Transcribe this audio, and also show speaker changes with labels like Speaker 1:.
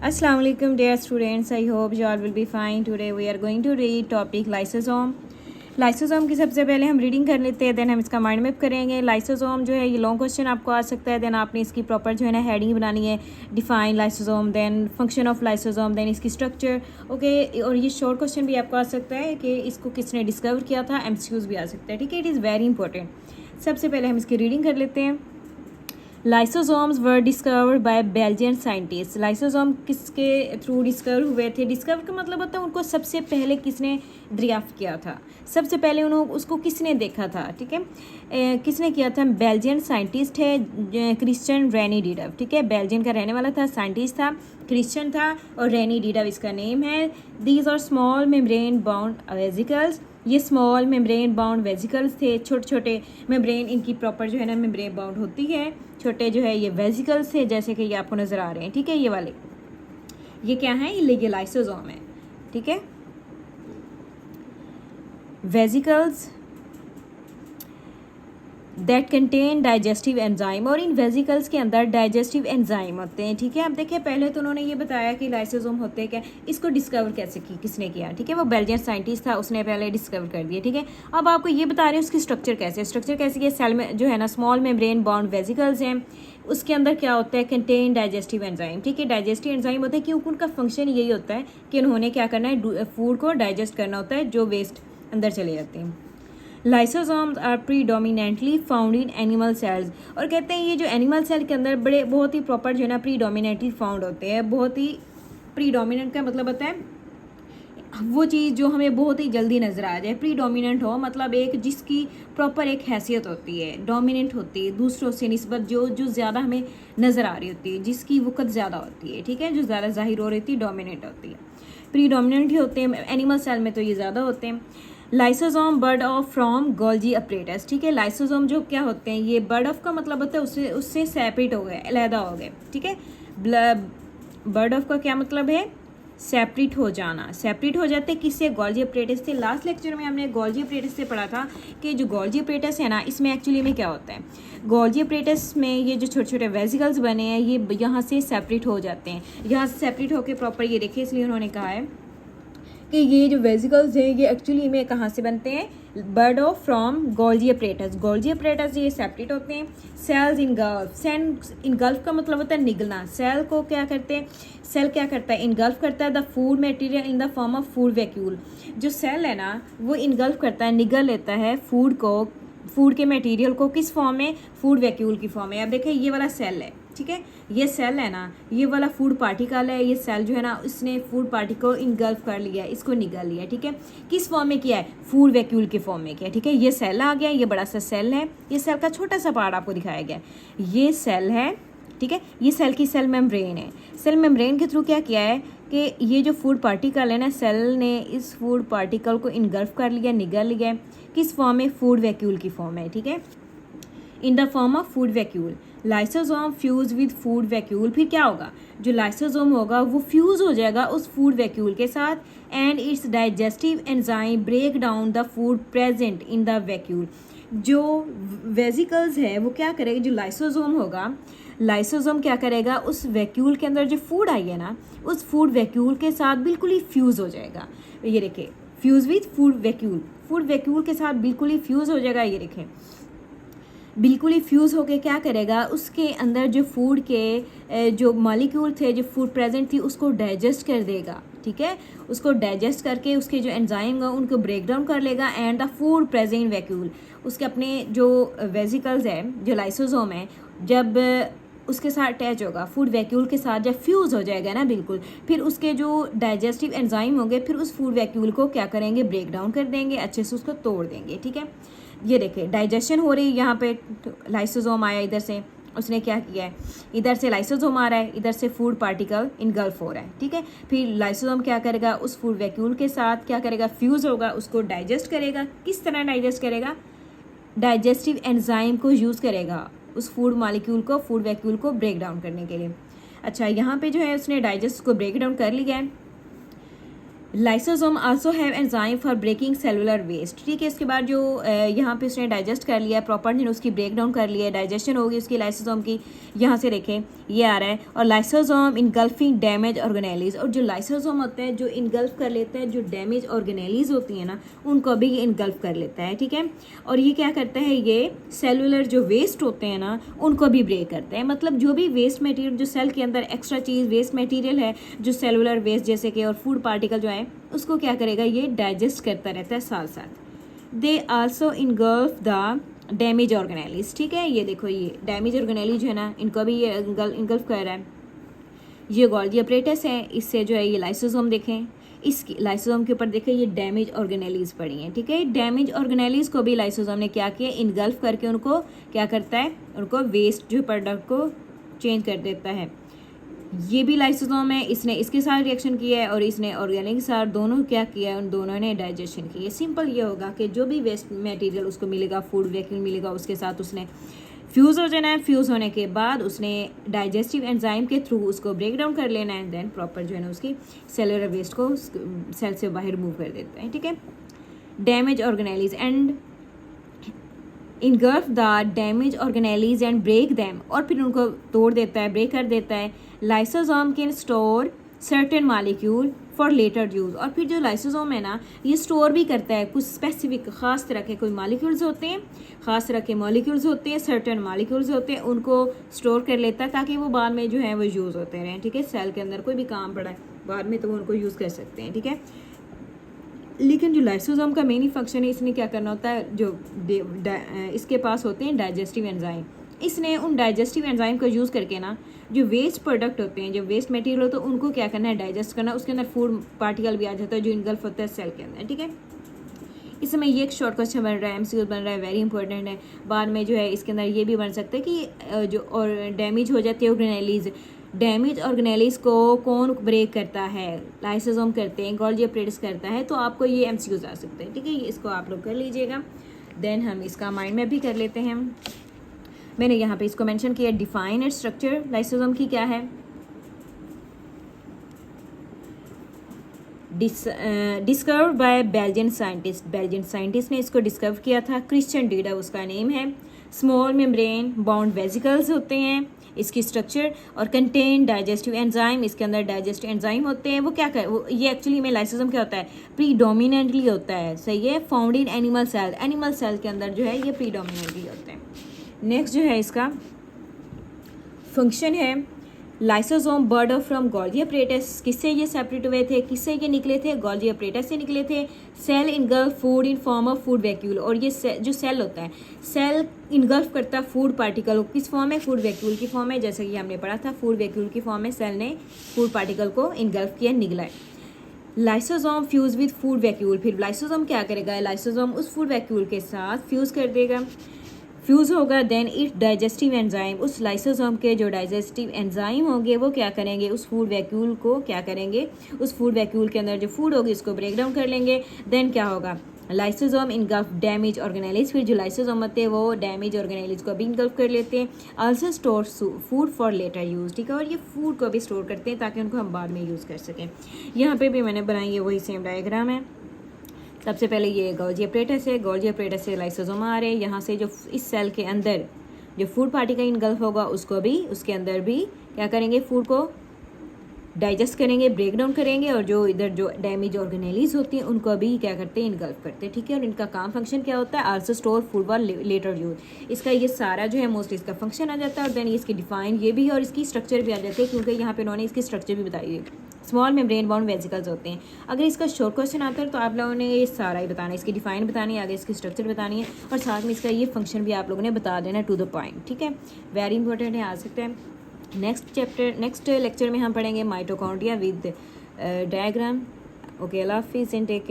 Speaker 1: Assalamu alaikum dear students, I hope you all will be fine. Today we are going to read topic lysosome. Lysosome की सबसे पहले हम reading कर लेते हैं, देन हम इसका माइंड मैप करेंगे। लाइसोसोम जो है ये लॉन्ग क्वेश्चन आपको आ सकता है, देन आपने इसकी प्रॉपर जो है ना हेडिंग बनानी है, define lysosome, then function of lysosome, then इसकी स्ट्रक्चर, ओके। और ये शॉर्ट क्वेश्चन भी आपको आ सकता है कि इसको किसने डिस्कवर किया था, एमसीक्यूज भी आ सकता है, ठीक है। It is very important. सबसे पहले हम इसकी रीडिंग कर लेते हैं। Lysosomes were discovered by Belgian scientist. Lysosome किसके थ्रू डिस्कवर हुए थे? डिस्कवर का मतलब होता है उनको सबसे पहले किसने दरियाफ्त किया था, सबसे पहले उन्होंने उसको किसने देखा था, ठीक है। किसने किया था? बेल्जियन साइंटिस्ट है क्रिश्चियन रेनी डिडव, ठीक है। बेल्जियन का रहने वाला था, साइंटिस्ट था, क्रिश्चियन था और रेनी डिडव इसका नेम है। These are small membrane bound vesicles. ये स्मॉल मेम्ब्रेन बाउंड वेसिकल्स थे, छोटे छोटे मेम्ब्रेन इनकी प्रॉपर जो है ना मेम्ब्रेन बाउंड होती है, छोटे जो है ये वेसिकल्स थे, जैसे कि ये आपको नज़र आ रहे हैं, ठीक है। ये वाले ये क्या है? ये लाइसोसोम है, ठीक है। Vesicles that contain digestive enzyme, और इन वेसिकल्स के अंदर डाइजेस्टिव एंजाइम होते हैं, ठीक है। अब देखिए पहले तो उन्होंने ये बताया कि लाइसोसोम होते हैं क्या, इसको डिस्कवर कैसे की, किसने किया, ठीक है। वो बेल्जियन साइंटिस्ट था, उसने पहले डिस्कवर कर दिया, ठीक है। अब आपको ये बता रहे हैं उसकी स्ट्रक्चर कैसे, स्ट्रक्चर कैसे की सेल में जो है ना स्मॉल मेम्ब्रेन बाउंड वेसिकल्स हैं, उसके अंदर क्या होता है? कंटेन डाइजेस्टिव एंजाइम, ठीक है। डाइजेस्टिव एंजाइम होता है क्योंकि उनका फंक्शन यही होता है कि उन्होंने क्या करना है, फूड को डाइजेस्ट करना होता है जो वेस्ट अंदर चले जाते हैं। Lysosomes are predominantly found in animal cells, और कहते हैं ये जो एनिमल सेल के अंदर बड़े बहुत ही प्रॉपर जो है ना प्रीडोमिनेंटली फाउंड होते हैं। बहुत ही प्रीडोमिनेंट का मतलब होता है वो चीज़ जो हमें बहुत ही जल्दी नज़र आ जाए। प्रीडोमिनेंट हो मतलब एक जिसकी प्रॉपर एक हैसियत होती है, डोमिनेंट होती है दूसरों से निस्बत, जो ज़्यादा हमें नज़र आ रही होती है, जिसकी वक़्त ज़्यादा होती है, ठीक है, जो ज़्यादा जाहिर हो रही थी, डोमिनेंट होती है। प्रीडोमिनेंट ही होते हैं एनिमल सेल में, तो ये ज़्यादा होते हैं। Lysosome bird of from Golgi apparatus, ठीक है। लाइसोसोम जो क्या होते हैं, ये बर्ड ऑफ का मतलब होता है उससे सेपरेट हो गए, अलहदा हो गए, ठीक है। बर्ड ऑफ का क्या मतलब है? सेपरेट हो जाना, सेपरेट हो जाते किससे? गोल्जी अपरेटस से। लास्ट लेक्चर में हमने गोल्जी अपरेटस से पढ़ा था कि जो गोल्जी अपरेटस है ना, इसमें एक्चुअली में क्या होता है, गोल्जी अपरेटस में ये जो छोटे छोटे वेसिकल्स बने हैं ये यहाँ से सेपरेट हो जाते हैं, यहाँ से सेपरेट होकर प्रॉपर ये देखिए, इसलिए उन्होंने कहा है कि ये जो वेसिकल्स हैं ये एक्चुअली में कहाँ से बनते हैं? Bird of from Golgi apparatus. Golgi apparatus ये सेपरेट होते हैं। सेल्स इनगल्फ, सेल इनगल्फ का मतलब होता है निगलना। सेल को क्या करते हैं, सेल क्या करता है? इनगल्फ करता है the food material in the form of food vacuole. जो सेल है ना वो इनगल्फ करता है, निगल लेता है फूड को, फूड के मटेरियल को, किस फॉर्म में? फूड वैक्यूल की फॉर्म में। अब देखिए ये वाला सेल है, ठीक है, ये सेल है ना, ये वाला फूड पार्टिकल है, ये सेल जो है ना इसने फूड पार्टिकल को इनगल्फ कर लिया, इसको निगल लिया, ठीक है। किस फॉर्म में किया है? फूड वैक्यूल के फॉर्म में किया, ठीक है। ये सेल आ गया, ये बड़ा सा सेल है, ये सेल का छोटा सा पार्ट आपको दिखाया गया, ये सेल है, ठीक है। ये सेल की सेल मेम्ब्रेन है। सेल मेम्ब्रेन के थ्रू क्या किया है कि ये जो फूड पार्टिकल है ना, सेल ने इस फूड पार्टिकल को इनगल्फ कर लिया, निगल लिया, किस फॉर्म में? फूड वैक्यूल की फॉर्म है, ठीक है, in the form of food vacuole. Lysosome fuse with food vacuole, फिर क्या होगा? जो लाइसोसोम होगा वो फ्यूज हो जाएगा उस फूड वैक्यूल के साथ, and its digestive enzyme break down the food present in the vacuole. जो वेसिकल्स है वो क्या करेगा, जो लाइसोसोम होगा, लाइसोसोम क्या करेगा, उस वैक्यूल के अंदर जो फूड आई है ना, उस फूड वैक्यूल के साथ बिल्कुल ही फ्यूज हो जाएगा। ये देखें, fuse with food vacuole, food vacuole के साथ बिल्कुल ही फ्यूज हो जाएगा। ये देखें बिल्कुल ही फ्यूज़ होके क्या करेगा, उसके अंदर जो फूड के जो मॉलिक्यूल थे, जो फूड प्रेजेंट थी, उसको डाइजेस्ट कर देगा, ठीक है। उसको डाइजेस्ट करके उसके जो एंजाइम है उनको ब्रेक डाउन कर लेगा, and the food present vacuole, उसके अपने जो वेसिकल्स है, जो लाइसोसोम है, जब उसके साथ अटैच होगा, फूड वैक्यूल के साथ जब फ्यूज़ हो जाएगा ना बिल्कुल, फिर उसके जो डाइजेस्टिव एंजाइम होंगे फिर उस फूड वैक्यूल को क्या करेंगे? ब्रेक डाउन कर देंगे, अच्छे से उसको तोड़ देंगे, ठीक है। ये देखिए डाइजेशन हो रही है, यहाँ पे लाइसोसोम आया, इधर से उसने क्या किया है, इधर से लाइसोसोम आ रहा है, इधर से फूड पार्टिकल इनगल्फ हो रहा है, ठीक है। फिर लाइसोसोम क्या करेगा, उस फूड वैक्यूल के साथ क्या करेगा? फ्यूज़ होगा, उसको डाइजेस्ट करेगा। किस तरह डाइजेस्ट करेगा? डाइजेस्टिव एंजाइम को यूज़ करेगा उस फूड मॉलिक्यूल को, फूड वैक्यूल को ब्रेक डाउन करने के लिए। अच्छा, यहाँ पे जो है उसने डाइजेस्ट को ब्रेक डाउन कर लिया है, lysosome also have enzyme for breaking cellular waste. ठीक है, इसके बाद जो यहाँ पे उसने डाइजेस्ट कर लिया प्रॉपर, ने उसकी ब्रेक डाउन कर लिया, डाइजेशन होगी उसकी लाइसोसोम की। यहाँ से देखें ये आ रहा है, और लाइसोसोम इनगल्फिंग डैमेज ऑर्गेनेलीज, और जो लाइसोसोम होता है जो इनगल्फ कर लेता है जो डैमेज ऑर्गेनेलीज होती है ना, उनको भी इनगल्फ कर लेता है। ठीक है, और ये क्या करता है, ये सेलुलर जो वेस्ट होते हैं ना उनको भी ब्रेक करता है। मतलब जो भी वेस्ट मटेरियल जो सेल के अंदर एक्स्ट्रा चीज़ वेस्ट मटेरियल है, जो सेलुलर वेस्ट जैसे कि और फूड पार्टिकल जो है, उसको क्या करेगा, ये डाइजेस्ट करता रहता है साथ साथ। They also engulf the damage organelles. ठीक है, ये देखो ये डैमेज ऑर्गेनेली जो है ना, इनको भी ये इनगल्फ कर रहा है। ये गोल्गी अपरेटस है, इससे जो है ये लाइसोसोम देखें, इस लाइसोसोम के ऊपर देखें ये डैमेज ऑर्गेनेलीज पड़ी हैं। ठीक है, डैमेज ऑर्गेनेलीज को भी लाइसोसोम ने क्या किया, इनगल्फ करके उनको क्या करता है, उनको वेस्ट जो प्रोडक्ट को चेंज कर देता है। ये भी लाइसोसोम है, इसने इसके साथ रिएक्शन किया है और इसने ऑर्गेनिक के साथ, दोनों क्या किया है, उन दोनों ने डाइजेशन की है। सिंपल ये होगा कि जो भी वेस्ट मटेरियल उसको मिलेगा, फूड वैक्यूम मिलेगा, उसके साथ उसने फ्यूज़ हो जाना है। फ्यूज़ होने के बाद उसने डाइजेस्टिव एंजाइम के थ्रू उसको ब्रेक डाउन कर लेना है, देन प्रॉपर जो है ना उसकी सेलुलर वेस्ट को सेल से बाहर मूव कर देता है। ठीक है, damage organelles and engulf the damage organelles and break them, और फिर उनको तोड़ देता है, ब्रेक कर देता है। Lysosome can store certain molecule for later use, और फिर जो लाइसोसोम है ना ये स्टोर भी करता है कुछ स्पेसिफिक ख़ास तरह के कोई मालिक्यूल्स होते हैं, ख़ास तरह के मॉलिक्यूल्स होते हैं, सर्टेन मालिक्यूल्स होते हैं, उनको स्टोर कर लेता है ताकि वो बाद में जो है वो यूज़ होते रहें। ठीक है, सेल के अंदर कोई भी काम पड़ा है बाद में तो वो उनको यूज़ कर सकते हैं। ठीक है, लेकिन जो लाइसोसोम का मेन फंक्शन है, इसने क्या करना होता है, जो इसके पास होते हैं डाइजेस्टिव एंजाइम, इसने उन डाइजेस्टिव एंजाइम का यूज़ करके ना जो वेस्ट प्रोडक्ट होते हैं, जो वेस्ट मटेरियल होता है, उनको क्या करना है, डाइजेस्ट करना। उसके अंदर फूड पार्टिकल भी आ जाता है जो इनगल्फ होता है सेल के अंदर। ठीक है, इस समय ये एक शॉर्ट क्वेश्चन बन रहा है, एमसीक्यू बन रहा है, वेरी इंपॉर्टेंट है। बाद में जो है इसके अंदर ये भी बन सकता है कि जो और डैमेज हो जाती है ऑर्गेनेलीज, डैमेज ऑर्गेनेलीज को कौन ब्रेक करता है, लाइसोसोम करते हैं, गोल्गी अपरेटस करता है। तो आपको ये एमसीक्यूज आ सकते हैं। ठीक है, इसको आप लोग कर लीजिएगा। देन हम इसका माइंड मैप भी कर लेते हैं। मैंने यहाँ पे इसको मेंशन किया, डिफाइन एंड स्ट्रक्चर लाइसोसोम की क्या है। Discovered by Belgian scientist, Belgian scientist ने इसको डिस्कवर किया था, क्रिश्चियन डीडा उसका नेम है। स्मॉल मेम्ब्रेन बाउंड वेसिकल्स होते हैं इसकी स्ट्रक्चर, और कंटेन डाइजेस्टिव एंजाइम, इसके अंदर डाइजेस्टिव एंजाइम होते हैं। वो क्या कर वो ये एक्चुअली में लाइसोसोम क्या होता है, प्रीडोमिनेंटली होता है, सही है, found in animal cell, animal cell के अंदर जो है ये प्रीडोमिनेंटली होते हैं। नेक्स्ट जो है इसका फंक्शन है, lysosome bird from Golgi apparatus, किससे ये सेपरेट हुए थे, किससे ये निकले थे, गोल्गी अपरेटस से निकले थे। Cell engulf food in form of food vacuole, और ये जो सेल होता है, सेल इनगल्फ करता है फूड पार्टिकल, किस फॉर्म है, फूड वैक्यूल की फॉर्म है। जैसे कि हमने पढ़ा था, फूड वैक्यूल की फॉर्म में सेल ने फूड पार्टिकल को इनगल्फ किया, निकला है। Lysosome fuse with food vacuole, फिर लाइसोसोम क्या करेगा, लाइसोसोम उस फूड वैक्यूल के साथ फ्यूज़ कर देगा, फ्यूज़ होगा। देन इट डाइजेस्टिव एंजाइम, उस लाइसोसोम के जो डाइजेस्टिव एंजाइम होंगे वो क्या करेंगे, उस फूड वैक्यूल को क्या करेंगे, उस फूड वैक्यूल के अंदर जो फूड होगी उसको ब्रेक डाउन कर लेंगे। देन क्या होगा, लाइसोसोम इनगल्फ डैमेज ऑर्गेनेलीज, फिर जो लाइसोसोम होते हैं वो डैमेज ऑर्गेनेलीज को भी इनगल्फ कर लेते हैं। Also store food for later use, ठीक है, और ये फूड को भी स्टोर करते हैं ताकि उनको हम बाद में यूज़ कर सकें। यहाँ पे भी मैंने बनाई है वही सेम डायग्राम है। सबसे पहले ये गोल्गी अपरेटस है, गोल्गी अपरेटस से लाइसोसोम आ रहे हैं, यहाँ से जो इस सेल के अंदर जो फूड पार्टिकल इनगल्फ होगा उसको भी, उसके अंदर भी क्या करेंगे, फूड को डाइजेस्ट करेंगे, ब्रेक डाउन करेंगे, और जो इधर जो डैमेज ऑर्गेनेलीज होती हैं उनको भी क्या करते हैं, इनगल्फ करते हैं। ठीक है, और इनका काम फंक्शन क्या होता है, also store food for later use. इसका ये सारा जो है मोस्टली इसका फंक्शन आ जाता है, और देन इसकी डिफाइन ये भी और इसकी स्ट्रक्चर भी आ जाती है, क्योंकि यहाँ पे उन्होंने इसकी स्ट्रक्चर भी बताई है। स्मॉल मेम्ब्रेन बाउंड वेसिकल्स होते हैं। अगर इसका शॉर्ट क्वेश्चन आता है तो आप लोगों ने ये सारा ही बताना है, इसकी डिफाइन बतानी है, आगे इसकी स्ट्रक्चर बतानी है, और साथ में इसका ये फंक्शन भी आप लोगों ने बता देना टू द पॉइंट। ठीक है, वेरी इंपॉर्टेंट है, आ सकते हैं। नेक्स्ट लेक्चर में हम पढ़ेंगे माइटोकॉन्ड्रिया विद डायग्राम। ओके, अल्लाह हाफिज़ एंड टेक केयर।